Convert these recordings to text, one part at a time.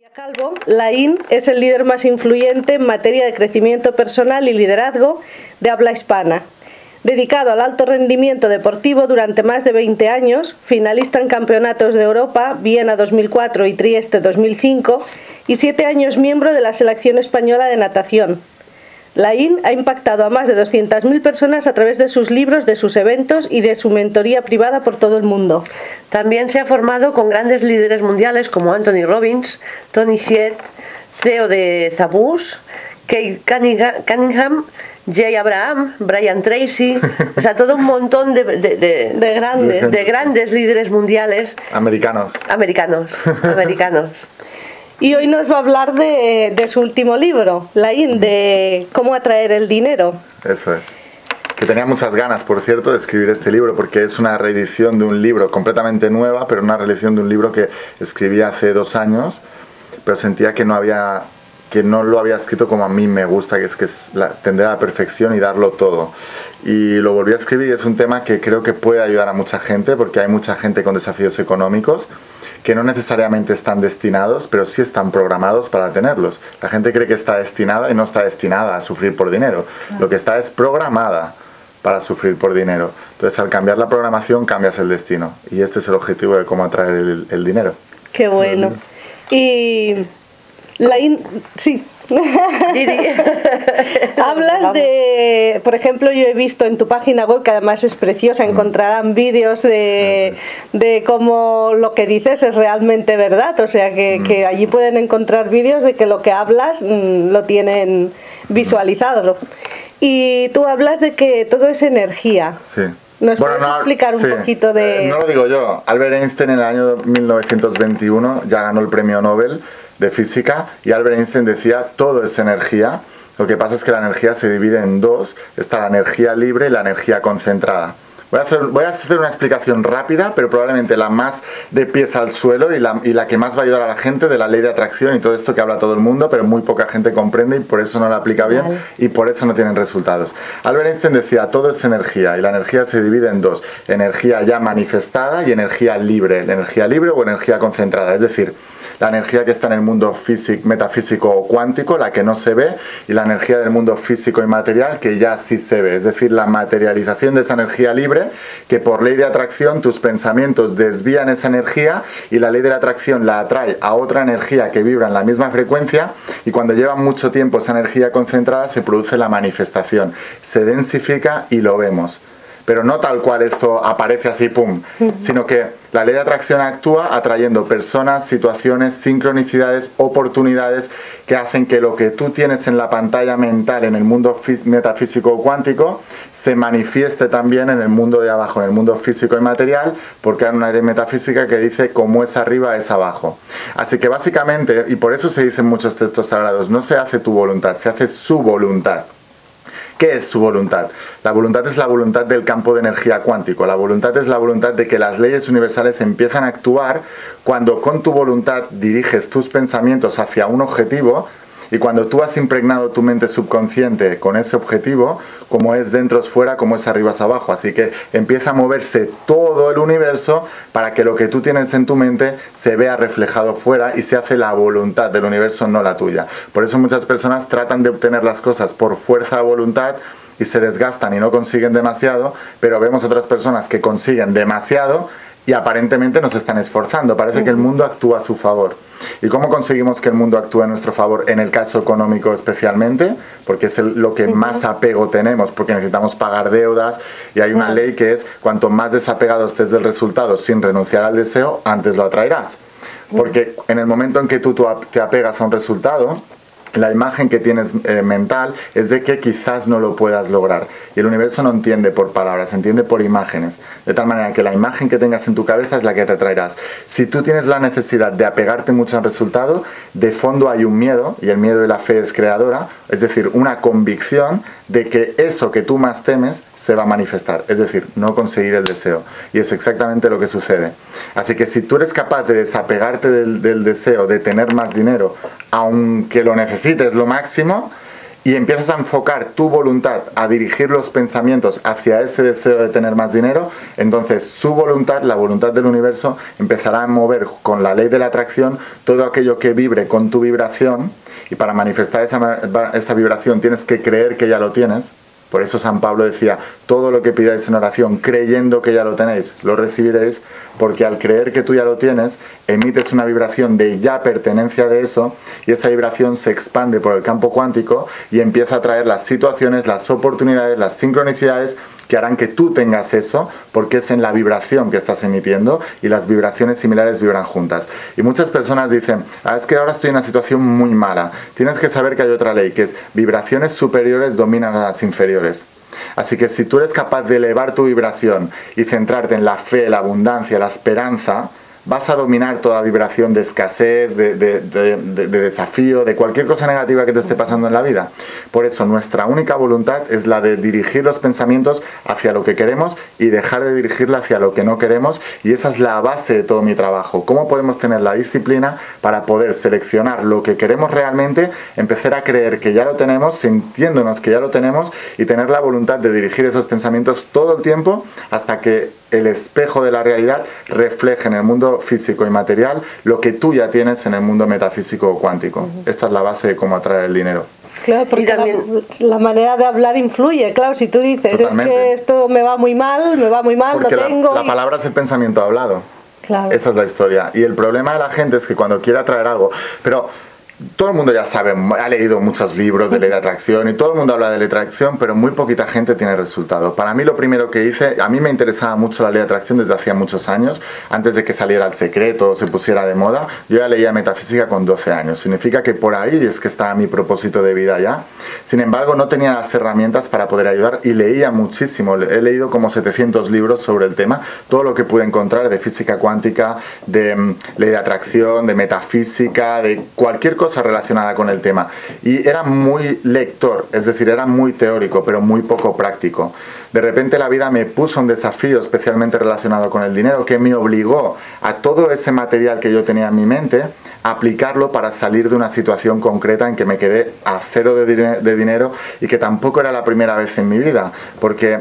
Calvo, Laín es el líder más influyente en materia de crecimiento personal y liderazgo de habla hispana. Dedicado al alto rendimiento deportivo durante más de 20 años, finalista en campeonatos de Europa, Viena 2004 y Trieste 2005, y 7 años miembro de la selección española de natación. Laín ha impactado a más de 200.000 personas a través de sus libros, de sus eventos y de su mentoría privada por todo el mundo. También se ha formado con grandes líderes mundiales como Anthony Robbins, Tony Hsieh, CEO de Zappos, Kate Cunningham, Jay Abraham, Brian Tracy, o sea, todo un montón de grandes líderes mundiales. Americanos. Y hoy nos va a hablar de su último libro, Laín, de cómo atraer el dinero. Eso es. Que tenía muchas ganas, por cierto, de escribir este libro, porque es una reedición de un libro completamente nueva, pero una reedición de un libro que escribí hace 2 años, pero sentía que no lo había escrito como a mí me gusta, que es tender a la perfección y darlo todo. Y lo volví a escribir y es un tema que creo que puede ayudar a mucha gente, porque hay mucha gente con desafíos económicos que no necesariamente están destinados, pero sí están programados para tenerlos. La gente cree que está destinada y no está destinada a sufrir por dinero. Lo que está es programada para sufrir por dinero. Entonces, al cambiar la programación, cambias el destino. Y este es el objetivo de cómo atraer el dinero. Qué bueno. Y sí. Hablas de, por ejemplo, yo he visto en tu página web, que además es preciosa, encontrarán vídeos de cómo lo que dices es realmente verdad, o sea que allí pueden encontrar vídeos de que lo que hablas lo tienen visualizado. Y tú hablas de que todo es energía. Sí. ¿Nos puedes explicar un poquito de...? No lo digo yo. Albert Einstein en el año 1921 ya ganó el premio Nobel de física y Albert Einstein decía todo es energía. Lo que pasa es que la energía se divide en 2. Está la energía libre y la energía concentrada. Voy a hacer una explicación rápida, pero probablemente la más de pies al suelo y la que más va a ayudar a la gente de la ley de atracción y todo esto que habla todo el mundo, pero muy poca gente comprende y por eso no la aplica bien y por eso no tienen resultados. Albert Einstein decía, todo es energía y la energía se divide en 2. Energía ya manifestada y energía libre. Energía libre o energía concentrada, es decir, la energía que está en el mundo metafísico o cuántico, la que no se ve, y la energía del mundo físico y material que ya sí se ve, es decir, la materialización de esa energía libre, que por ley de atracción tus pensamientos desvían esa energía y la ley de la atracción la atrae a otra energía que vibra en la misma frecuencia y cuando lleva mucho tiempo esa energía concentrada se produce la manifestación, se densifica y lo vemos. Pero no tal cual esto aparece así, pum, sino que la ley de atracción actúa atrayendo personas, situaciones, sincronicidades, oportunidades que hacen que lo que tú tienes en la pantalla mental en el mundo metafísico o cuántico se manifieste también en el mundo de abajo, en el mundo físico y material, porque hay una ley metafísica que dice como es arriba es abajo. Así que básicamente, y por eso se dicen muchos textos sagrados, no se hace tu voluntad, se hace su voluntad. ¿Qué es su voluntad? La voluntad es la voluntad del campo de energía cuántico. La voluntad es la voluntad de que las leyes universales empiezan a actuar cuando con tu voluntad diriges tus pensamientos hacia un objetivo y cuando tú has impregnado tu mente subconsciente con ese objetivo, como es dentro es fuera, como es arriba es abajo. Así que empieza a moverse todo el universo para que lo que tú tienes en tu mente se vea reflejado fuera y se hace la voluntad del universo, no la tuya. Por eso muchas personas tratan de obtener las cosas por fuerza de voluntad y se desgastan y no consiguen demasiado, pero vemos otras personas que consiguen demasiado y aparentemente nos están esforzando. Parece que el mundo actúa a su favor. ¿Y cómo conseguimos que el mundo actúe a nuestro favor? En el caso económico especialmente, porque es lo que más apego tenemos, porque necesitamos pagar deudas y hay una ley que es cuanto más desapegado estés del resultado sin renunciar al deseo, antes lo atraerás. Porque en el momento en que tú te apegas a un resultado, la imagen que tienes mental es de que quizás no lo puedas lograr. Y el universo no entiende por palabras, entiende por imágenes. De tal manera que la imagen que tengas en tu cabeza es la que te atraerás. Si tú tienes la necesidad de apegarte mucho al resultado, de fondo hay un miedo, y el miedo de la fe es creadora, es decir, una convicción de que eso que tú más temes se va a manifestar, es decir, no conseguir el deseo. Y es exactamente lo que sucede. Así que si tú eres capaz de desapegarte del deseo de tener más dinero, aunque lo necesites lo máximo, y empiezas a enfocar tu voluntad a dirigir los pensamientos hacia ese deseo de tener más dinero, entonces su voluntad, la voluntad del universo, empezará a mover con la ley de la atracción todo aquello que vibre con tu vibración, y para manifestar esa vibración tienes que creer que ya lo tienes. Por eso San Pablo decía, todo lo que pidáis en oración, creyendo que ya lo tenéis, lo recibiréis, porque al creer que tú ya lo tienes, emites una vibración de ya pertenencia de eso, y esa vibración se expande por el campo cuántico y empieza a traer las situaciones, las oportunidades, las sincronicidades que harán que tú tengas eso, porque es en la vibración que estás emitiendo, y las vibraciones similares vibran juntas. Y muchas personas dicen, es que ahora estoy en una situación muy mala. Tienes que saber que hay otra ley, que es vibraciones superiores dominan a las inferiores. Así que si tú eres capaz de elevar tu vibración y centrarte en la fe, la abundancia, la esperanza, vas a dominar toda vibración de escasez, de desafío, de cualquier cosa negativa que te esté pasando en la vida. Por eso nuestra única voluntad es la de dirigir los pensamientos hacia lo que queremos y dejar de dirigirla hacia lo que no queremos, y esa es la base de todo mi trabajo. ¿Cómo podemos tener la disciplina para poder seleccionar lo que queremos realmente, empezar a creer que ya lo tenemos, sintiéndonos que ya lo tenemos, y tener la voluntad de dirigir esos pensamientos todo el tiempo hasta que el espejo de la realidad refleje en el mundo físico y material lo que tú ya tienes en el mundo metafísico o cuántico? Esta es la base de cómo atraer el dinero. Claro, porque también la manera de hablar influye. Claro, si tú dices, totalmente, es que esto me va muy mal, porque no tengo... La palabra es el pensamiento hablado. Claro. Esa es la historia. Y el problema de la gente es que cuando quiere atraer algo... Pero todo el mundo ya sabe, ha leído muchos libros de ley de atracción y todo el mundo habla de ley de atracción, pero muy poquita gente tiene resultado. Para mí lo primero que hice, a mí me interesaba mucho la ley de atracción desde hacía muchos años, antes de que saliera El Secreto o se pusiera de moda. Yo ya leía metafísica con 12 años, significa que por ahí es que estaba mi propósito de vida ya. Sin embargo, no tenía las herramientas para poder ayudar y leía muchísimo. He leído como 700 libros sobre el tema, todo lo que pude encontrar de física cuántica, de ley de atracción, de metafísica, de cualquier cosa relacionada con el tema, y era muy lector, es decir, era muy teórico pero muy poco práctico. De repente la vida me puso un desafío especialmente relacionado con el dinero, que me obligó a todo ese material que yo tenía en mi mente a aplicarlo para salir de una situación concreta en que me quedé a cero de dinero, y que tampoco era la primera vez en mi vida, porque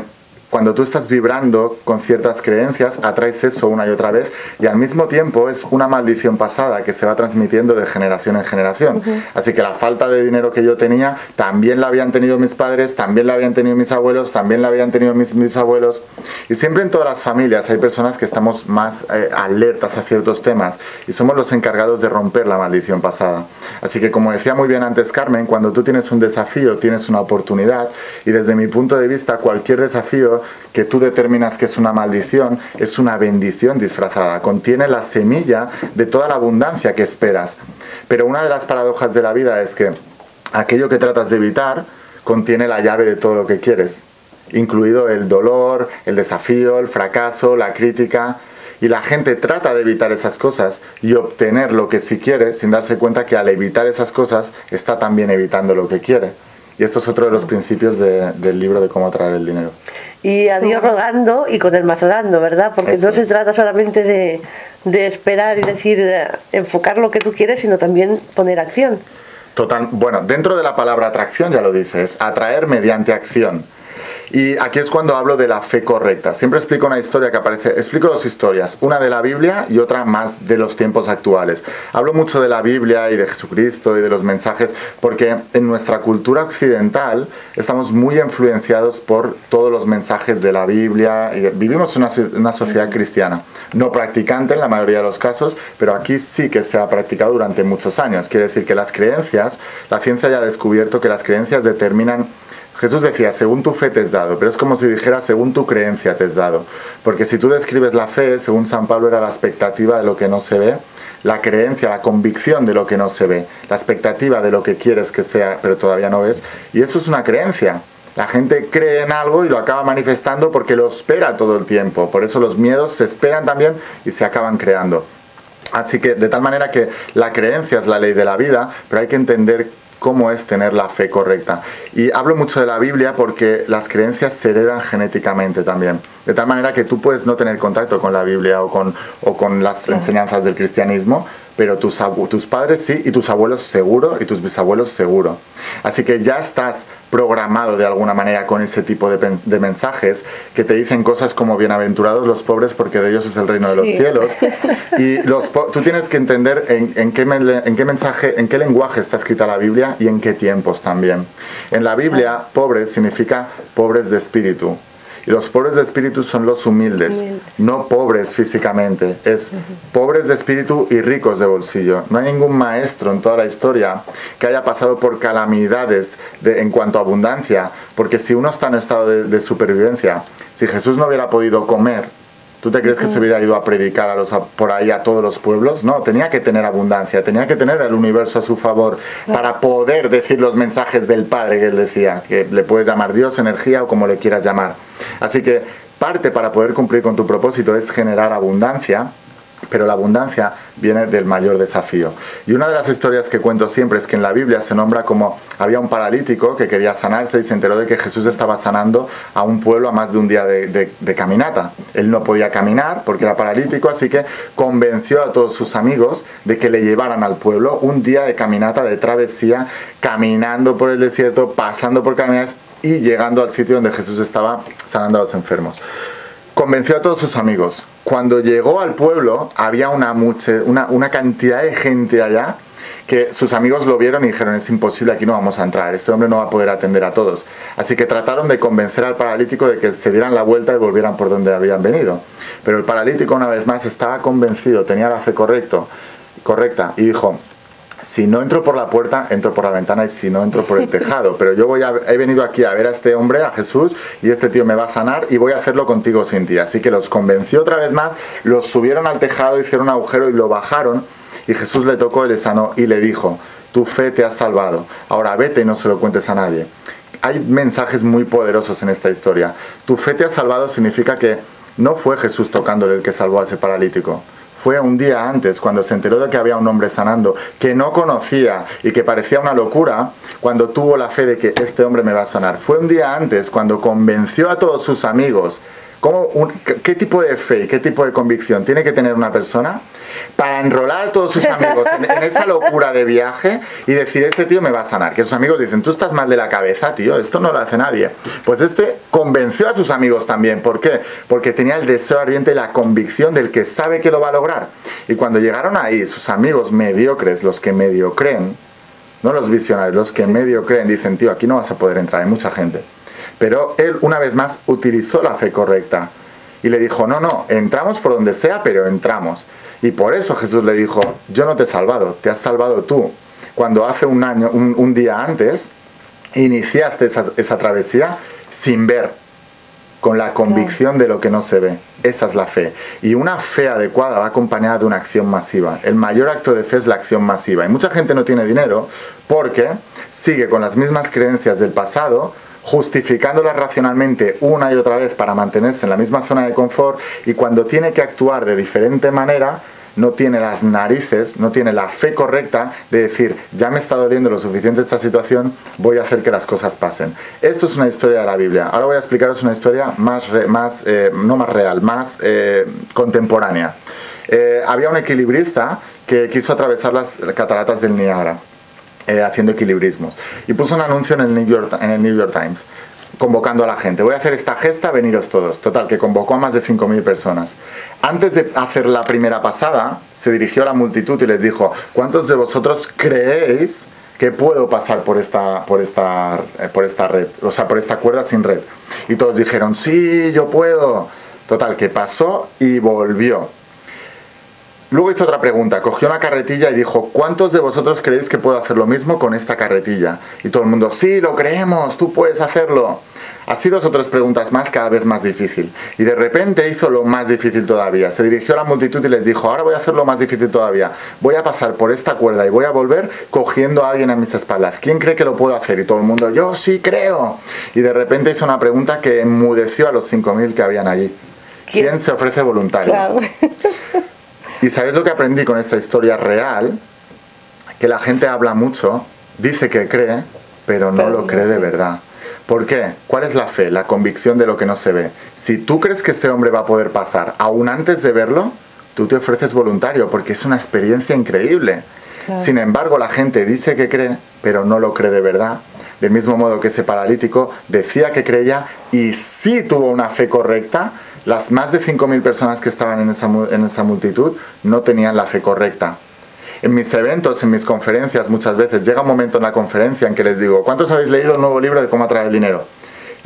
cuando tú estás vibrando con ciertas creencias, atraes eso una y otra vez, y al mismo tiempo es una maldición pasada que se va transmitiendo de generación en generación. Así que la falta de dinero que yo tenía, también la habían tenido mis padres, también la habían tenido mis abuelos, también la habían tenido mis bisabuelos. Y siempre en todas las familias hay personas que estamos más alertas a ciertos temas, y somos los encargados de romper la maldición pasada. Así que, como decía muy bien antes Carmen, cuando tú tienes un desafío, tienes una oportunidad, y desde mi punto de vista, cualquier desafío que tú determinas que es una maldición, es una bendición disfrazada, contiene la semilla de toda la abundancia que esperas. Pero una de las paradojas de la vida es que aquello que tratas de evitar contiene la llave de todo lo que quieres, incluido el dolor, el desafío, el fracaso, la crítica. Y la gente trata de evitar esas cosas y obtener lo que sí quiere, sin darse cuenta que al evitar esas cosas está también evitando lo que quiere. Y esto es otro de los principios del libro de cómo atraer el dinero. Y a Dios rogando y con el mazo dando, ¿verdad? Porque eso no se trata solamente de esperar y decir, enfocar lo que tú quieres, sino también poner acción. Total, bueno, dentro de la palabra atracción ya lo dices, atraer mediante acción. Y aquí es cuando hablo de la fe correcta. Siempre explico una historia que aparece, explico dos historias, una de la Biblia y otra más de los tiempos actuales. Hablo mucho de la Biblia y de Jesucristo y de los mensajes, porque en nuestra cultura occidental estamos muy influenciados por todos los mensajes de la Biblia. Y vivimos en una sociedad cristiana, no practicante en la mayoría de los casos, pero aquí sí que se ha practicado durante muchos años. Quiere decir que las creencias, la ciencia ya ha descubierto que las creencias determinan. Jesús decía, según tu fe te es dado, pero es como si dijera, según tu creencia te es dado. Porque si tú describes la fe, según San Pablo, era la expectativa de lo que no se ve, la creencia, la convicción de lo que no se ve, la expectativa de lo que quieres que sea, pero todavía no ves, y eso es una creencia. La gente cree en algo y lo acaba manifestando porque lo espera todo el tiempo. Por eso los miedos se esperan también y se acaban creando. Así que, de tal manera que la creencia es la ley de la vida, pero hay que entender cómo es tener la fe correcta. Y hablo mucho de la Biblia porque las creencias se heredan genéticamente también. De tal manera que tú puedes no tener contacto con la Biblia o con las enseñanzas del cristianismo, pero tus padres sí, y tus abuelos seguro, y tus bisabuelos seguro. Así que ya estás programado de alguna manera con ese tipo de mensajes que te dicen cosas como bienaventurados los pobres porque de ellos es el reino de los cielos. Y tú tienes que entender en qué mensaje, en qué lenguaje está escrita la Biblia y en qué tiempos también. En la Biblia, pobres significa pobres de espíritu. Y los pobres de espíritu son los humildes, no pobres físicamente, es pobres de espíritu y ricos de bolsillo. No hay ningún maestro en toda la historia que haya pasado por calamidades en cuanto a abundancia, porque si uno está en estado de supervivencia, si Jesús no hubiera podido comer, ¿tú te crees que se hubiera ido a predicar por ahí a todos los pueblos? No, tenía que tener abundancia, tenía que tener el universo a su favor para poder decir los mensajes del Padre que él decía, que le puedes llamar Dios, energía o como le quieras llamar. Así que parte para poder cumplir con tu propósito es generar abundancia, pero la abundancia viene del mayor desafío. Y una de las historias que cuento siempre es que en la Biblia se nombra como había un paralítico que quería sanarse y se enteró de que Jesús estaba sanando a un pueblo a más de un día de caminata. Él no podía caminar porque era paralítico, así que convenció a todos sus amigos de que le llevaran al pueblo un día de caminata, de travesía, caminando por el desierto, pasando por caminadas y llegando al sitio donde Jesús estaba sanando a los enfermos. Convenció a todos sus amigos. Cuando llegó al pueblo había una cantidad de gente allá que sus amigos lo vieron y dijeron: es imposible, aquí no vamos a entrar, este hombre no va a poder atender a todos. Así que trataron de convencer al paralítico de que se dieran la vuelta y volvieran por donde habían venido. Pero el paralítico una vez más estaba convencido, tenía la fe correcta y dijo: si no entro por la puerta, entro por la ventana, y si no, entro por el tejado. Pero yo he venido aquí a ver a este hombre, a Jesús, y este tío me va a sanar y voy a hacerlo contigo sin ti. Así que los convenció otra vez más, los subieron al tejado, hicieron un agujero y lo bajaron, y Jesús le tocó y le sanó y le dijo: tu fe te ha salvado, ahora vete y no se lo cuentes a nadie. Hay mensajes muy poderosos en esta historia. Tu fe te ha salvado significa que no fue Jesús tocándole el que salvó a ese paralítico. Fue un día antes, cuando se enteró de que había un hombre sanando, que no conocía y que parecía una locura, cuando tuvo la fe de que este hombre me va a sanar. Fue un día antes, cuando convenció a todos sus amigos. ¿Qué tipo de fe y qué tipo de convicción tiene que tener una persona para enrolar a todos sus amigos en esa locura de viaje y decir: este tío me va a sanar? Que sus amigos dicen: tú estás mal de la cabeza, tío, esto no lo hace nadie. Pues este convenció a sus amigos también. ¿Por qué? Porque tenía el deseo ardiente y la convicción del que sabe que lo va a lograr. Y cuando llegaron ahí, sus amigos mediocres, los que medio creen, no los visionarios, los que medio creen, dicen: tío, aquí no vas a poder entrar, hay mucha gente. Pero él, una vez más, utilizó la fe correcta y le dijo: no, entramos por donde sea, pero entramos. Y por eso Jesús le dijo: yo no te he salvado, te has salvado tú. Cuando hace un día antes, iniciaste esa travesía sin ver, con la convicción de lo que no se ve. Esa es la fe. Y una fe adecuada va acompañada de una acción masiva. El mayor acto de fe es la acción masiva. Y mucha gente no tiene dinero porque sigue con las mismas creencias del pasado, justificándolas racionalmente una y otra vez para mantenerse en la misma zona de confort, y cuando tiene que actuar de diferente manera no tiene las narices, no tiene la fe correcta de decir: ya me está doliendo lo suficiente esta situación, voy a hacer que las cosas pasen. Esto es una historia de la Biblia. Ahora voy a explicaros una historia más contemporánea. Había un equilibrista que quiso atravesar las cataratas del Niágara, haciendo equilibrismos, y puso un anuncio en el New York Times convocando a la gente: voy a hacer esta gesta, veniros todos. Total, que convocó a más de 5.000 personas. Antes de hacer la primera pasada, se dirigió a la multitud y les dijo: ¿cuántos de vosotros creéis que puedo pasar por esta red, o sea, por esta cuerda sin red? Y todos dijeron: sí, yo puedo. Total, que pasó y volvió. Luego hizo otra pregunta, cogió una carretilla y dijo: ¿cuántos de vosotros creéis que puedo hacer lo mismo con esta carretilla? Y todo el mundo: sí, lo creemos, tú puedes hacerlo. Así 2 o 3 preguntas más, cada vez más difícil. Y de repente hizo lo más difícil todavía. Se dirigió a la multitud y les dijo: ahora voy a hacer lo más difícil todavía. Voy a pasar por esta cuerda y voy a volver cogiendo a alguien a mis espaldas. ¿Quién cree que lo puedo hacer? Y todo el mundo: yo sí creo. Y de repente hizo una pregunta que enmudeció a los 5.000 que habían allí. ¿Quién se ofrece voluntario? Claro. ¿Y sabéis lo que aprendí con esta historia real? Que la gente habla mucho, dice que cree, pero no lo cree de verdad. ¿Por qué? ¿Cuál es la fe? La convicción de lo que no se ve. Si tú crees que ese hombre va a poder pasar, aún antes de verlo, tú te ofreces voluntario porque es una experiencia increíble. Claro. Sin embargo, la gente dice que cree, pero no lo cree de verdad. Del mismo modo que ese paralítico decía que creía y sí tuvo una fe correcta, las más de 5.000 personas que estaban en esa multitud no tenían la fe correcta. En mis eventos, en mis conferencias, muchas veces llega un momento en la conferencia en que les digo, ¿cuántos habéis leído el nuevo libro de cómo atraer el dinero?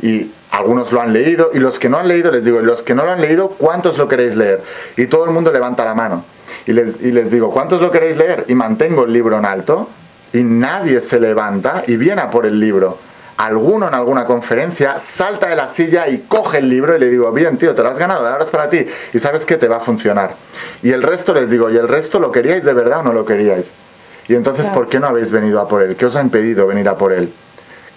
Y algunos lo han leído, y los que no han leído les digo, y los que no lo han leído, ¿cuántos lo queréis leer? Y todo el mundo levanta la mano. Y les digo, ¿cuántos lo queréis leer? Y mantengo el libro en alto, y nadie se levanta y viene a por el libro. Alguno en alguna conferencia salta de la silla y coge el libro y le digo, bien tío, te lo has ganado, ahora es para ti. Y sabes que te va a funcionar. Y el resto les digo, ¿y el resto lo queríais de verdad o no lo queríais? Y entonces, claro, ¿por qué no habéis venido a por él? ¿Qué os ha impedido venir a por él?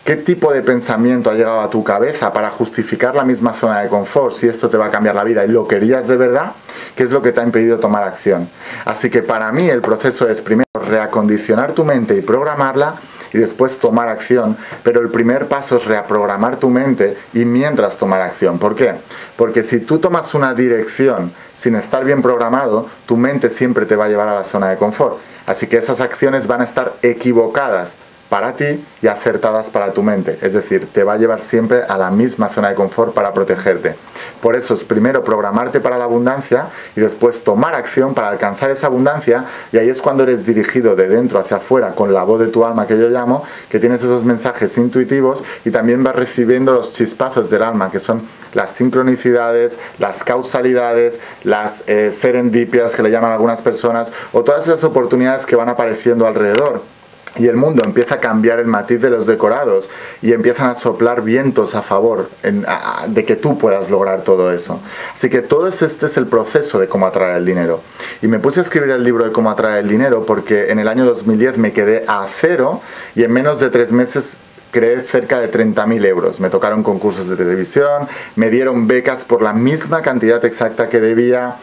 ¿Qué tipo de pensamiento ha llegado a tu cabeza para justificar la misma zona de confort si esto te va a cambiar la vida y lo querías de verdad? ¿Qué es lo que te ha impedido tomar acción? Así que para mí el proceso es primero reacondicionar tu mente y programarla y después tomar acción, pero el primer paso es reprogramar tu mente y mientras tomar acción. ¿Por qué? Porque si tú tomas una dirección sin estar bien programado, tu mente siempre te va a llevar a la zona de confort. Así que esas acciones van a estar equivocadas para ti y acertadas para tu mente. Es decir, te va a llevar siempre a la misma zona de confort para protegerte. Por eso es primero programarte para la abundancia y después tomar acción para alcanzar esa abundancia, y ahí es cuando eres dirigido de dentro hacia afuera con la voz de tu alma, que yo llamo, que tienes esos mensajes intuitivos y también vas recibiendo los chispazos del alma, que son las sincronicidades, las causalidades, las serendipias que le llaman algunas personas, o todas esas oportunidades que van apareciendo alrededor. Y el mundo empieza a cambiar el matiz de los decorados y empiezan a soplar vientos a favor de que tú puedas lograr todo eso. Así que todo este es el proceso de cómo atraer el dinero. Y me puse a escribir el libro de cómo atraer el dinero porque en el año 2010 me quedé a cero y en menos de 3 meses creé cerca de 30.000 euros. Me tocaron concursos de televisión, me dieron becas por la misma cantidad exacta que debía,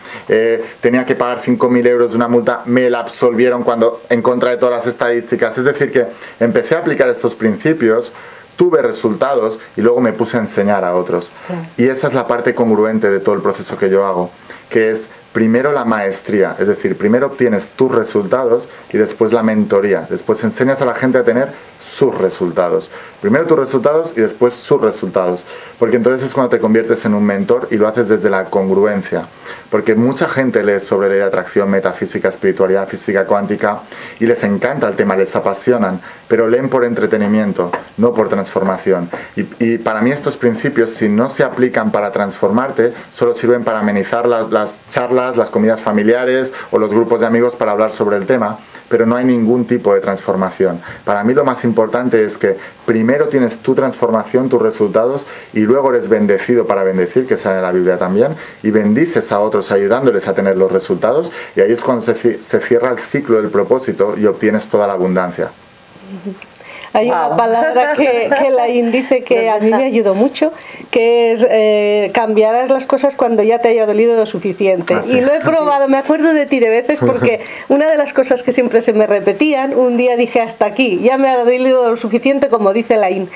tenía que pagar 5.000 euros de una multa, me la absolvieron cuando en contra de todas las estadísticas. Es decir que empecé a aplicar estos principios, tuve resultados y luego me puse a enseñar a otros. Y esa es la parte congruente de todo el proceso que yo hago, que es primero la maestría, es decir, primero obtienes tus resultados y después la mentoría. Después enseñas a la gente a tener sus resultados. Primero tus resultados y después sus resultados. Porque entonces es cuando te conviertes en un mentor y lo haces desde la congruencia. Porque mucha gente lee sobre ley de atracción, metafísica, espiritualidad, física cuántica y les encanta el tema, les apasionan, pero leen por entretenimiento, no por transformación. Y para mí estos principios, si no se aplican para transformarte, solo sirven para amenizar las charlas, las comidas familiares o los grupos de amigos para hablar sobre el tema, pero no hay ningún tipo de transformación. Para mí lo más importante es que primero tienes tu transformación, tus resultados, y luego eres bendecido para bendecir, que sale en la Biblia también, y bendices a otros ayudándoles a tener los resultados, y ahí es cuando se cierra el ciclo del propósito y obtienes toda la abundancia. Hay una palabra que Laín dice que a mí me ayudó mucho, que es cambiarás las cosas cuando ya te haya dolido lo suficiente. Y lo he probado, me acuerdo de ti de veces, porque una de las cosas que siempre se me repetían, un día dije hasta aquí, ya me ha dolido lo suficiente, como dice Laín.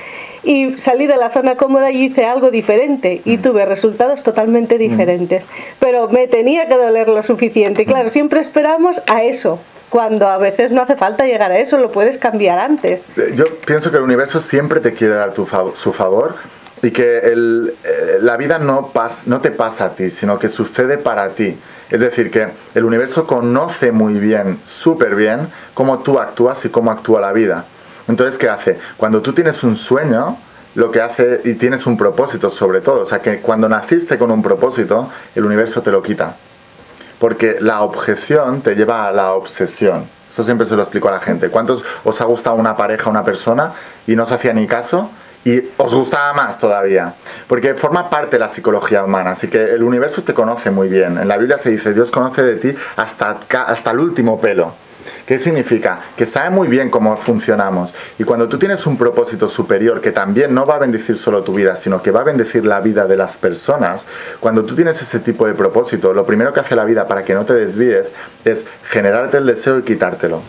Y salí de la zona cómoda y hice algo diferente y tuve resultados totalmente diferentes. Pero me tenía que doler lo suficiente. Y claro, siempre esperamos a eso, cuando a veces no hace falta llegar a eso, lo puedes cambiar antes. Yo pienso que el universo siempre te quiere dar su favor y que la vida no te pasa a ti, sino que sucede para ti. Es decir, que el universo conoce muy bien, súper bien, cómo tú actúas y cómo actúa la vida. Entonces, ¿qué hace? Cuando tú tienes un sueño, lo que hace, y tienes un propósito sobre todo, o sea que cuando naciste con un propósito, el universo te lo quita. Porque la objeción te lleva a la obsesión. Eso siempre se lo explico a la gente. ¿Cuántos os ha gustado una pareja, una persona, y no os hacía ni caso? Y os gustaba más todavía. Porque forma parte de la psicología humana. Así que el universo te conoce muy bien. En la Biblia se dice, Dios conoce de ti hasta el último pelo. ¿Qué significa? Que sabe muy bien cómo funcionamos. Y cuando tú tienes un propósito superior que también no va a bendecir solo tu vida, sino que va a bendecir la vida de las personas, cuando tú tienes ese tipo de propósito, lo primero que hace la vida para que no te desvíes es generarte el deseo y quitártelo.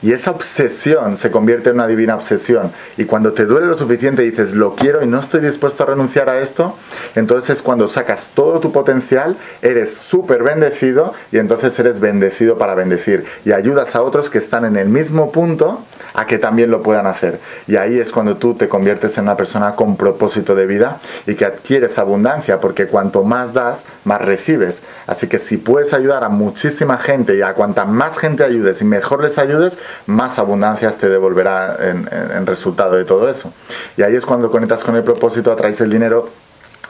Y esa obsesión se convierte en una divina obsesión. Y cuando te duele lo suficiente y dices, lo quiero y no estoy dispuesto a renunciar a esto, entonces es cuando sacas todo tu potencial, eres súper bendecido y entonces eres bendecido para bendecir. Y ayudas a otros que están en el mismo punto a que también lo puedan hacer. Y ahí es cuando tú te conviertes en una persona con propósito de vida y que adquieres abundancia, porque cuanto más das, más recibes. Así que si puedes ayudar a muchísima gente y a cuanta más gente ayudes y mejor les ayudes, más abundancias te devolverá en resultado de todo eso. Y ahí es cuando conectas con el propósito, atraes el dinero,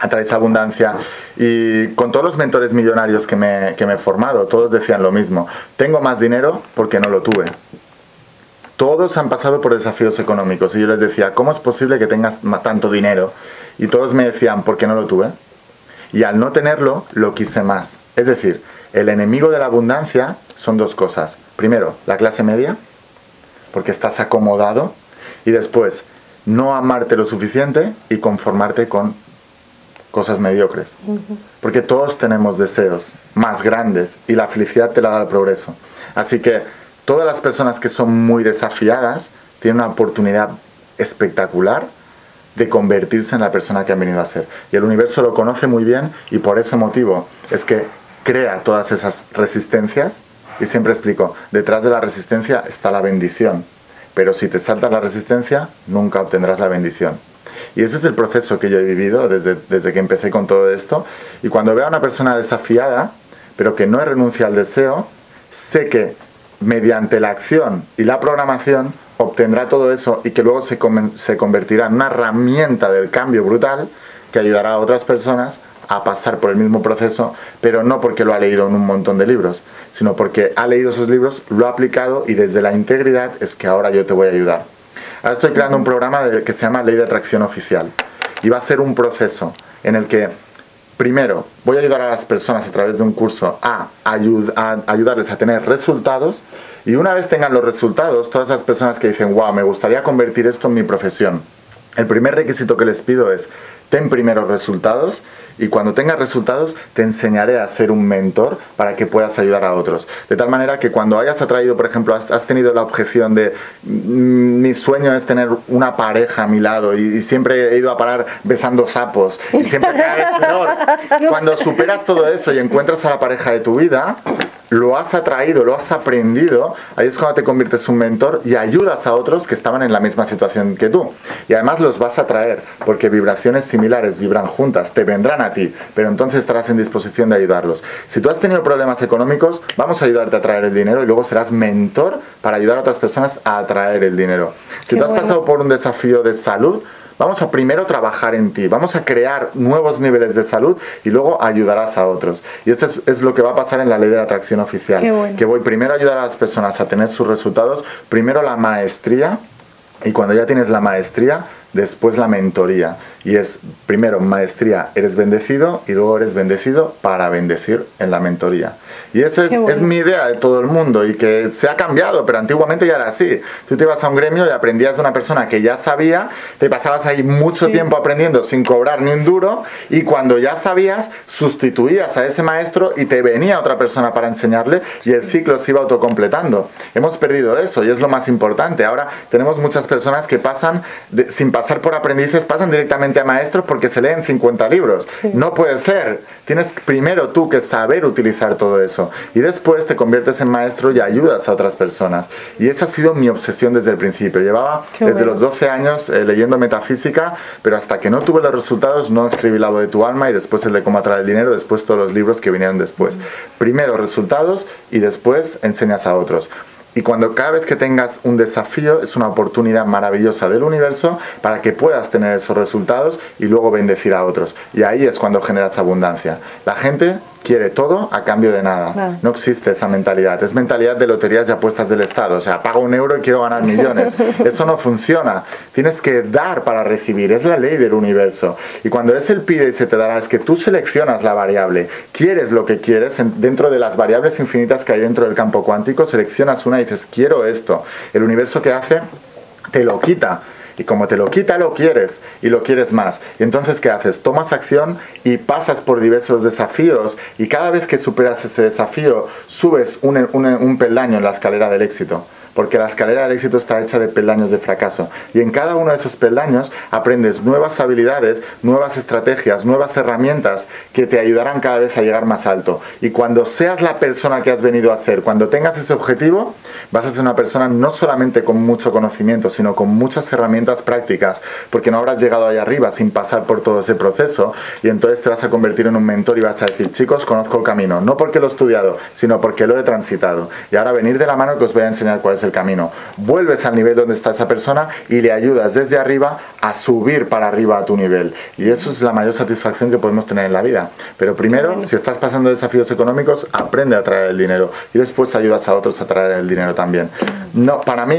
atraes abundancia. Y con todos los mentores millonarios que me he formado, todos decían lo mismo: tengo más dinero porque no lo tuve. Todos han pasado por desafíos económicos y yo les decía, ¿cómo es posible que tengas tanto dinero? Y todos me decían, ¿por qué no lo tuve? Y al no tenerlo, lo quise más. Es decir, el enemigo de la abundancia son dos cosas. Primero, la clase media, porque estás acomodado. Y después, no amarte lo suficiente y conformarte con cosas mediocres. Porque todos tenemos deseos más grandes y la felicidad te la da el progreso. Así que todas las personas que son muy desafiadas tienen una oportunidad espectacular de convertirse en la persona que han venido a ser. Y el universo lo conoce muy bien y por ese motivo es que crea todas esas resistencias. Y siempre explico, detrás de la resistencia está la bendición. Pero si te saltas la resistencia, nunca obtendrás la bendición. Y ese es el proceso que yo he vivido desde que empecé con todo esto. Y cuando veo a una persona desafiada, pero que no renuncia al deseo, sé que mediante la acción y la programación obtendrá todo eso y que luego se convertirá en una herramienta del cambio brutal que ayudará a otras personas a pasar por el mismo proceso, pero no porque lo ha leído en un montón de libros, sino porque ha leído esos libros, lo ha aplicado y desde la integridad es que ahora yo te voy a ayudar. Ahora estoy creando un programa que se llama Ley de Atracción Oficial y va a ser un proceso en el que primero voy a ayudar a las personas a través de un curso a ayudarles a tener resultados, y una vez tengan los resultados, todas esas personas que dicen, wow, me gustaría convertir esto en mi profesión, el primer requisito que les pido es, ten primero resultados, y cuando tengas resultados te enseñaré a ser un mentor para que puedas ayudar a otros. De tal manera que cuando hayas atraído, por ejemplo, has tenido la objeción de mi sueño es tener una pareja a mi lado y siempre he ido a parar besando sapos y siempre cae peor. Cuando superas todo eso y encuentras a la pareja de tu vida, lo has atraído, lo has aprendido, ahí es cuando te conviertes en un mentor y ayudas a otros que estaban en la misma situación que tú. Y además los vas a atraer, porque vibraciones similares vibran juntas, te vendrán a ti, pero entonces estarás en disposición de ayudarlos. Si tú has tenido problemas económicos, vamos a ayudarte a atraer el dinero y luego serás mentor para ayudar a otras personas a atraer el dinero. Si tú has pasado por un desafío de salud, vamos a primero trabajar en ti, vamos a crear nuevos niveles de salud y luego ayudarás a otros. Y esto es lo que va a pasar en la Ley de la Atracción Oficial. Que voy primero a ayudar a las personas a tener sus resultados, primero la maestría, y cuando ya tienes la maestría, después la mentoría. Y es primero maestría, eres bendecido, y luego eres bendecido para bendecir en la mentoría. Y esa es mi idea de todo el mundo y que se ha cambiado, pero antiguamente ya era así. Tú te ibas a un gremio y aprendías de una persona que ya sabía, te pasabas ahí mucho tiempo aprendiendo sin cobrar ni un duro, y cuando ya sabías, sustituías a ese maestro y te venía otra persona para enseñarle y el ciclo se iba autocompletando. Hemos perdido eso y es lo más importante. Ahora tenemos muchas personas que pasan, sin pasar por aprendices, pasan directamente a maestros porque se leen 50 libros. No puede ser. Tienes primero tú que saber utilizar todo eso. Y después te conviertes en maestro y ayudas a otras personas. Y esa ha sido mi obsesión desde el principio. Llevaba desde los 12 años leyendo metafísica, pero hasta que no tuve los resultados no escribí La voz de tu alma y después el de cómo atraer el dinero, después todos los libros que vinieron después. Primero resultados y después enseñas a otros. Y cuando cada vez que tengas un desafío es una oportunidad maravillosa del universo para que puedas tener esos resultados y luego bendecir a otros. Y ahí es cuando generas abundancia. La gente quiere todo a cambio de nada. No existe esa mentalidad. Es mentalidad de loterías y apuestas del Estado. O sea, pago €1 y quiero ganar millones. Eso no funciona. Tienes que dar para recibir. Es la ley del universo. Y cuando es el pide y se te dará, es que tú seleccionas la variable. Quieres lo que quieres. Dentro de las variables infinitas que hay dentro del campo cuántico, seleccionas una y dices, quiero esto. El universo, ¿qué hace? Te lo quita. Y como te lo quita, lo quieres y lo quieres más. Y entonces, ¿qué haces? Tomas acción y pasas por diversos desafíos y cada vez que superas ese desafío, subes un peldaño en la escalera del éxito. porque la escalera del éxito está hecha de peldaños de fracaso. Y en cada uno de esos peldaños aprendes nuevas habilidades, nuevas estrategias, nuevas herramientas que te ayudarán cada vez a llegar más alto. Y cuando seas la persona que has venido a ser, cuando tengas ese objetivo, vas a ser una persona no solamente con mucho conocimiento, sino con muchas herramientas prácticas, porque no habrás llegado ahí arriba sin pasar por todo ese proceso, y entonces te vas a convertir en un mentor y vas a decir, chicos, conozco el camino, no porque lo he estudiado, sino porque lo he transitado. Y ahora venir de la mano que os voy a enseñar cuál es el camino. Vuelves al nivel donde está esa persona y le ayudas desde arriba a subir para arriba a tu nivel. Y eso es la mayor satisfacción que podemos tener en la vida. Pero primero, si estás pasando desafíos económicos, aprende a traer el dinero y después ayudas a otros a traer el dinero también. No, para mí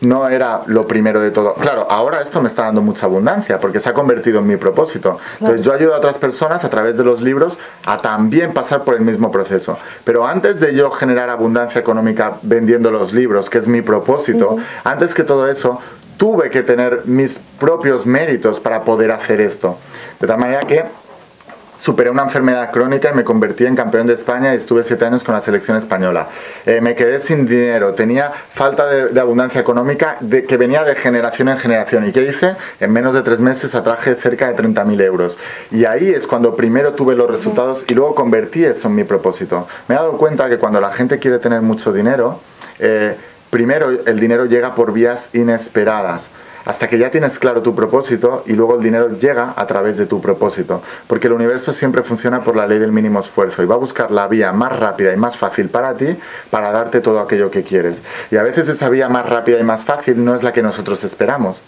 no era lo primero de todo. Claro, ahora esto me está dando mucha abundancia porque se ha convertido en mi propósito. Entonces yo ayudo a otras personas a través de los libros a también pasar por el mismo proceso. Pero antes de yo generar abundancia económica vendiendo los libros, que es mi propósito, antes que todo eso, tuve que tener mis propios méritos para poder hacer esto. De tal manera que superé una enfermedad crónica y me convertí en campeón de España y estuve 7 años con la selección española. Me quedé sin dinero, tenía falta de abundancia económica que venía de generación en generación. ¿Y qué hice? En menos de 3 meses atraje cerca de 30.000 euros. Y ahí es cuando primero tuve los resultados y luego convertí eso en mi propósito. Me he dado cuenta que cuando la gente quiere tener mucho dinero, primero el dinero llega por vías inesperadas, hasta que ya tienes claro tu propósito y luego el dinero llega a través de tu propósito, porque el universo siempre funciona por la ley del mínimo esfuerzo y va a buscar la vía más rápida y más fácil para ti para darte todo aquello que quieres. Y a veces esa vía más rápida y más fácil no es la que nosotros esperamos.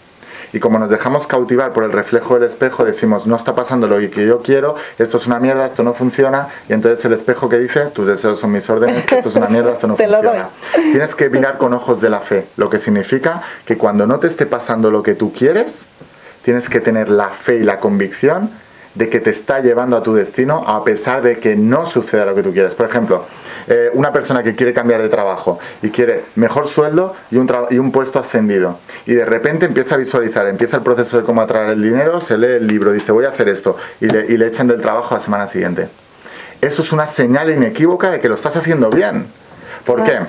Y como nos dejamos cautivar por el reflejo del espejo, decimos, no está pasando lo que yo quiero, esto es una mierda, esto no funciona, y entonces el espejo que dice, tus deseos son mis órdenes, esto es una mierda, esto no funciona. Tienes que mirar con ojos de la fe, lo que significa que cuando no te esté pasando lo que tú quieres, tienes que tener la fe y la convicción de que te está llevando a tu destino a pesar de que no suceda lo que tú quieres. Por ejemplo, una persona que quiere cambiar de trabajo y quiere mejor sueldo y un puesto ascendido, y de repente empieza a visualizar, empieza el proceso de cómo atraer el dinero, se lee el libro, dice voy a hacer esto y le echan del trabajo a la semana siguiente. Eso es una señal inequívoca de que lo estás haciendo bien. ¿Por qué?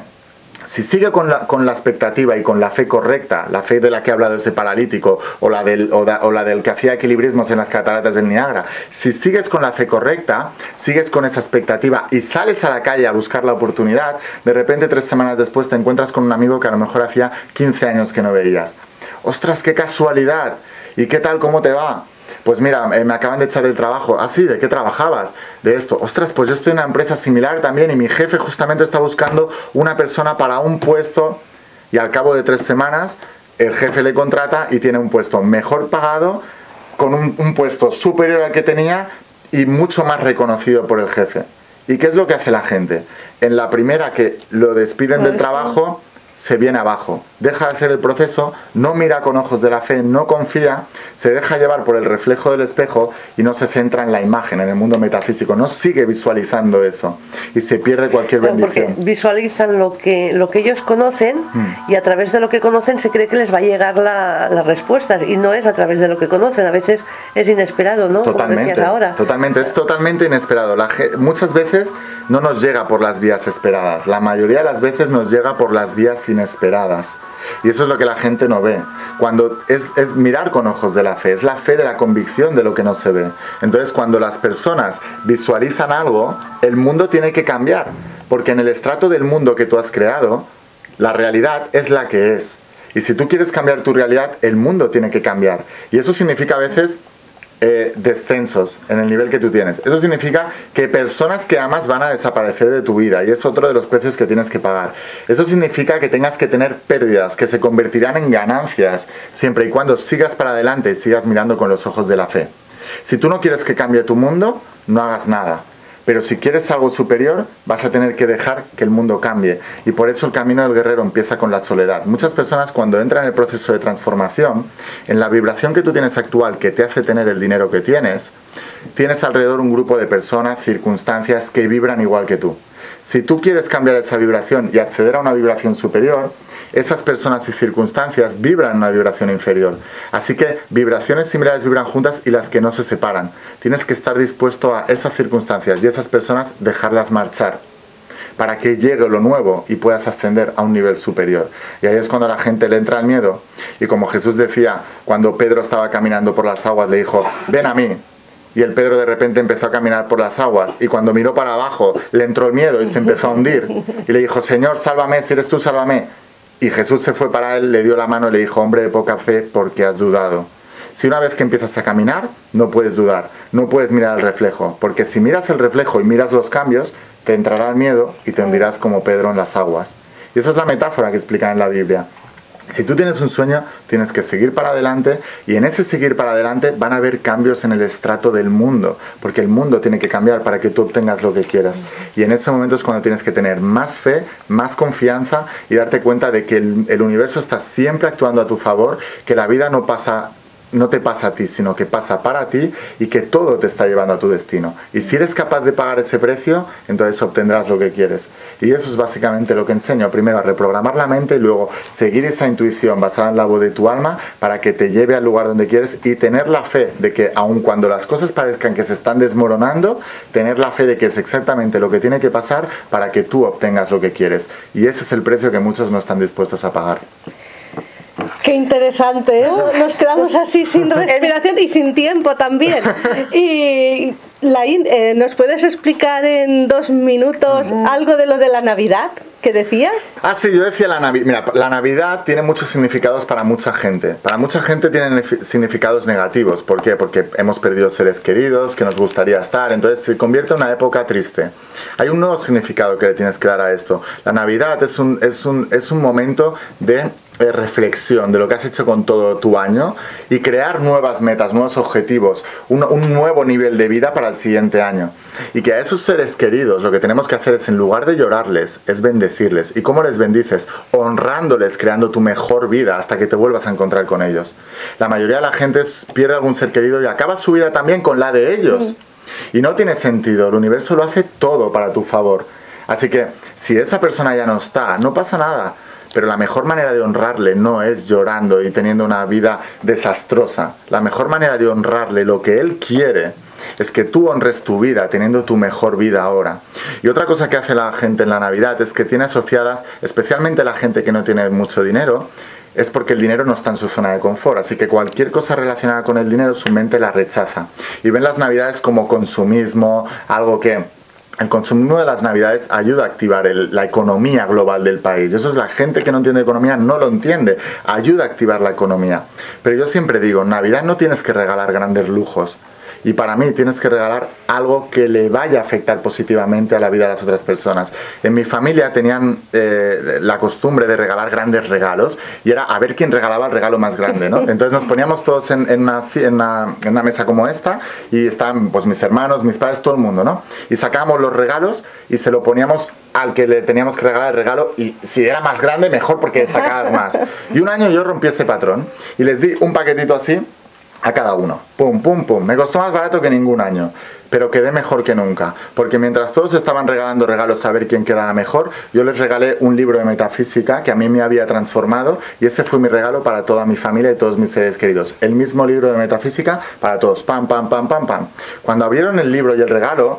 Si sigue con la expectativa y con la fe correcta, la fe de la que ha hablado ese paralítico o la del que hacía equilibrismos en las cataratas del Niágara, si sigues con la fe correcta, sigues con esa expectativa y sales a la calle a buscar la oportunidad, de repente 3 semanas después te encuentras con un amigo que a lo mejor hacía 15 años que no veías. ¡Ostras, qué casualidad! ¿Y qué tal? ¿Cómo te va? Pues mira, me acaban de echar del trabajo. ¿Ah, sí? ¿De qué trabajabas? De esto. Ostras, pues yo estoy en una empresa similar también y mi jefe justamente está buscando una persona para un puesto y al cabo de 3 semanas el jefe le contrata y tiene un puesto mejor pagado, con un puesto superior al que tenía y mucho más reconocido por el jefe. ¿Y qué es lo que hace la gente? En la primera que lo despiden del trabajo, se viene abajo, deja de hacer el proceso, no mira con ojos de la fe, no confía, se deja llevar por el reflejo del espejo y no se centra en la imagen, en el mundo metafísico, no sigue visualizando eso y se pierde cualquier bendición. Porque visualizan lo que ellos conocen y a través de lo que conocen se cree que les va a llegar las respuestas y no es a través de lo que conocen, a veces es inesperado, ¿no? Totalmente, como decías ahora. Totalmente, es totalmente inesperado. Muchas veces no nos llega por las vías esperadas, la mayoría de las veces nos llega por las vías inesperadas. Y eso es lo que la gente no ve. Cuando es mirar con ojos de la fe, es la fe de la convicción de lo que no se ve. Entonces, cuando las personas visualizan algo, el mundo tiene que cambiar. Porque en el estrato del mundo que tú has creado, la realidad es la que es. Y si tú quieres cambiar tu realidad, el mundo tiene que cambiar. Y eso significa a veces descensos en el nivel que tú tienes. Eso significa que personas que amas van a desaparecer de tu vida y es otro de los precios que tienes que pagar. Eso significa que tengas que tener pérdidas que se convertirán en ganancias siempre y cuando sigas para adelante y sigas mirando con los ojos de la fe. Si tú no quieres que cambie tu mundo, no hagas nada. Pero si quieres algo superior, vas a tener que dejar que el mundo cambie. Y por eso el camino del guerrero empieza con la soledad. Muchas personas cuando entran en el proceso de transformación, en la vibración que tú tienes actual, que te hace tener el dinero que tienes alrededor un grupo de personas, circunstancias que vibran igual que tú. Si tú quieres cambiar esa vibración y acceder a una vibración superior, esas personas y circunstancias vibran en una vibración inferior. Así que vibraciones similares vibran juntas y las que no se separan. Tienes que estar dispuesto a esas circunstancias y esas personas dejarlas marchar. para que llegue lo nuevo y puedas ascender a un nivel superior. Y ahí es cuando a la gente le entra el miedo. Y como Jesús decía, cuando Pedro estaba caminando por las aguas, le dijo, ven a mí. Y el Pedro de repente empezó a caminar por las aguas y cuando miró para abajo le entró el miedo y se empezó a hundir. Y le dijo, Señor, sálvame, si eres tú, sálvame. Y Jesús se fue para él, le dio la mano y le dijo, hombre de poca fe, ¿por qué has dudado? Si una vez que empiezas a caminar, no puedes dudar, no puedes mirar el reflejo, porque si miras el reflejo y miras los cambios, te entrará el miedo y te hundirás como Pedro en las aguas. Y esa es la metáfora que explican en la Biblia. Si tú tienes un sueño, tienes que seguir para adelante y en ese seguir para adelante van a haber cambios en el estrato del mundo, porque el mundo tiene que cambiar para que tú obtengas lo que quieras. Y en ese momento es cuando tienes que tener más fe, más confianza y darte cuenta de que el universo está siempre actuando a tu favor, que la vida no te pasa a ti, sino que pasa para ti y que todo te está llevando a tu destino. Y si eres capaz de pagar ese precio, entonces obtendrás lo que quieres. Y eso es básicamente lo que enseño. Primero a reprogramar la mente y luego seguir esa intuición basada en la voz de tu alma para que te lleve al lugar donde quieres y tener la fe de que aun cuando las cosas parezcan que se están desmoronando, tener la fe de que es exactamente lo que tiene que pasar para que tú obtengas lo que quieres. Y ese es el precio que muchos no están dispuestos a pagar. Qué interesante, ¿eh? Nos quedamos así sin respiración y sin tiempo también. Y Laín, ¿nos puedes explicar en 2 minutos algo de lo de la Navidad que decías? Ah, sí, yo decía la Navidad. Mira, la Navidad tiene muchos significados para mucha gente. Para mucha gente tienen significados negativos. ¿Por qué? Porque hemos perdido seres queridos, que nos gustaría estar. Entonces se convierte en una época triste. Hay un nuevo significado que le tienes que dar a esto. La Navidad es un momento de reflexión de lo que has hecho con todo tu año y crear nuevas metas, nuevos objetivos, un nuevo nivel de vida para el siguiente año. Y que a esos seres queridos lo que tenemos que hacer es, en lugar de llorarles, es bendecirles. ¿Y cómo les bendices? Honrándoles, creando tu mejor vida hasta que te vuelvas a encontrar con ellos. La mayoría de la gente pierde algún ser querido y acaba su vida también con la de ellos. Y no tiene sentido, el universo lo hace todo para tu favor. Así que si esa persona ya no está, no pasa nada. Pero la mejor manera de honrarle no es llorando y teniendo una vida desastrosa. La mejor manera de honrarle, lo que él quiere, es que tú honres tu vida teniendo tu mejor vida ahora. Y otra cosa que hace la gente en la Navidad es que tiene asociadas, especialmente la gente que no tiene mucho dinero, es porque el dinero no está en su zona de confort. Así que cualquier cosa relacionada con el dinero, su mente la rechaza. Y ven las Navidades como consumismo, algo que... El consumo de las Navidades ayuda a activar la economía global del país. Eso es, la gente que no entiende economía no lo entiende. Ayuda a activar la economía. Pero yo siempre digo, en Navidad no tienes que regalar grandes lujos. Y para mí tienes que regalar algo que le vaya a afectar positivamente a la vida de las otras personas. En mi familia tenían la costumbre de regalar grandes regalos y era a ver quién regalaba el regalo más grande, ¿no? Entonces nos poníamos todos en una mesa como esta y estaban pues mis hermanos, mis padres, todo el mundo, ¿no? Y sacábamos los regalos y se lo poníamos al que le teníamos que regalar el regalo y si era más grande mejor porque destacabas más. Y un año yo rompí ese patrón y les di un paquetito así a cada uno. Pum, pum, pum. Me costó más barato que ningún año, pero quedé mejor que nunca. Porque mientras todos estaban regalando regalos a ver quién quedaba mejor, yo les regalé un libro de metafísica que a mí me había transformado y ese fue mi regalo para toda mi familia y todos mis seres queridos. El mismo libro de metafísica para todos. Pam, pam, pam, pam, pam. Cuando abrieron el libro y el regalo,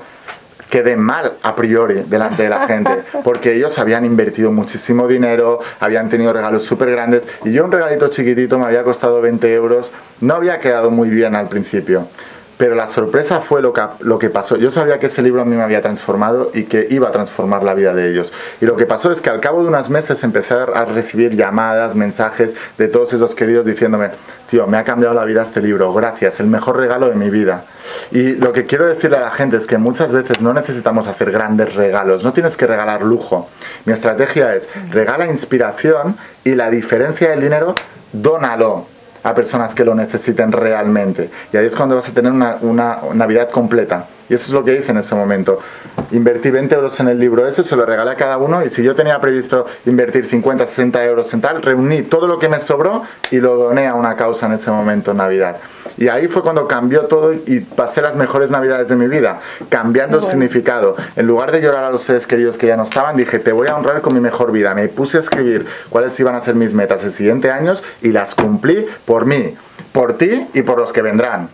quedé mal a priori delante de la gente, porque ellos habían invertido muchísimo dinero, habían tenido regalos súper grandes, y yo un regalito chiquitito me había costado 20 euros, no había quedado muy bien al principio. Pero la sorpresa fue lo que pasó. Yo sabía que ese libro a mí me había transformado y que iba a transformar la vida de ellos. Y lo que pasó es que al cabo de unos meses empecé a recibir llamadas, mensajes de todos esos queridos diciéndome, tío, me ha cambiado la vida este libro, gracias, el mejor regalo de mi vida. Y lo que quiero decirle a la gente es que muchas veces no necesitamos hacer grandes regalos, no tienes que regalar lujo. Mi estrategia es, regala inspiración y la diferencia del dinero, dónalo a personas que lo necesiten realmente. Y ahí es cuando vas a tener una Navidad completa. Y eso es lo que hice en ese momento. Invertí 20 euros en el libro ese, se lo regalé a cada uno, y si yo tenía previsto invertir 50, 60 euros en tal, reuní todo lo que me sobró y lo doné a una causa en ese momento en Navidad. Y ahí fue cuando cambió todo y pasé las mejores Navidades de mi vida, cambiando el significado. En lugar de llorar a los seres queridos que ya no estaban, dije, te voy a honrar con mi mejor vida. Me puse a escribir cuáles iban a ser mis metas el siguiente año y las cumplí por mí, por ti y por los que vendrán.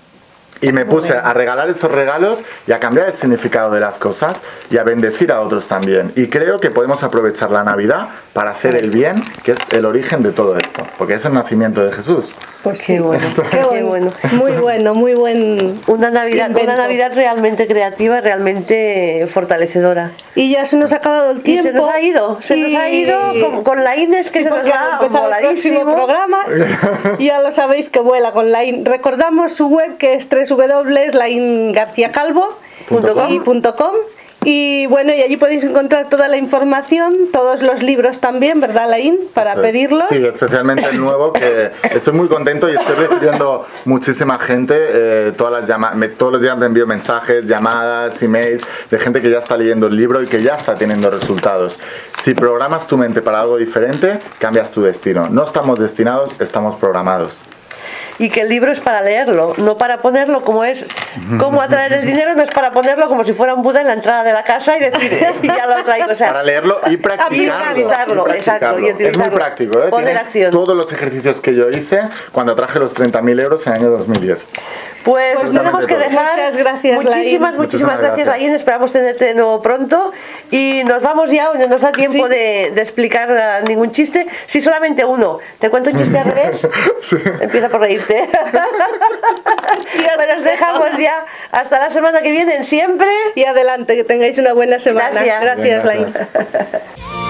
Y me puse a regalar esos regalos y a cambiar el significado de las cosas y a bendecir a otros también. Y creo que podemos aprovechar la Navidad para hacer el bien, que es el origen de todo esto, porque es el nacimiento de Jesús. Pues qué bueno, Qué bueno. Muy buen Una Navidad invento. realmente creativa, realmente fortalecedora. Y ya se nos ha acabado el Y tiempo. se nos ha ido con la Inés, que Sí, se nos porque va empezado el próximo voladísimo. programa. Ya lo sabéis que vuela con Lain. Recordamos su web, que es www.laingarciacalvo.com. Y bueno, y allí podéis encontrar toda la información, todos los libros también, ¿verdad, Lain? Para Eso es. pedirlos. Sí, especialmente el nuevo, que estoy muy contento y estoy recibiendo muchísima gente. Todos los días me envío mensajes, llamadas, emails de gente que ya está leyendo el libro y que ya está teniendo resultados. Si programas tu mente para algo diferente, cambias tu destino. No estamos destinados, estamos programados. Y que el libro es para leerlo, no para ponerlo como es, cómo atraer el dinero, no es para ponerlo como si fuera un Buda en la entrada de la casa y decir, y ya lo traigo. O sea, Para leerlo y practicarlo. utilizarlo, exacto, y Es muy utilizarlo. práctico, ¿eh? Poner Tiene acción. todos los ejercicios que yo hice cuando traje los 30.000 euros en el año 2010. Pues Pues tenemos que todo. dejar. Muchas gracias, Muchísimas Muchísimas gracias, gracias. Lain. Esperamos tenerte de nuevo pronto. Y nos vamos ya, no nos da tiempo Sí. de explicar ningún chiste. Sí, solamente uno. ¿Te cuento un chiste al revés? Empieza por reírte. Pero os dejamos ya hasta la semana que viene, siempre. Y adelante, que tengáis una buena semana. Gracias. Gracias, Bien, Lain. gracias.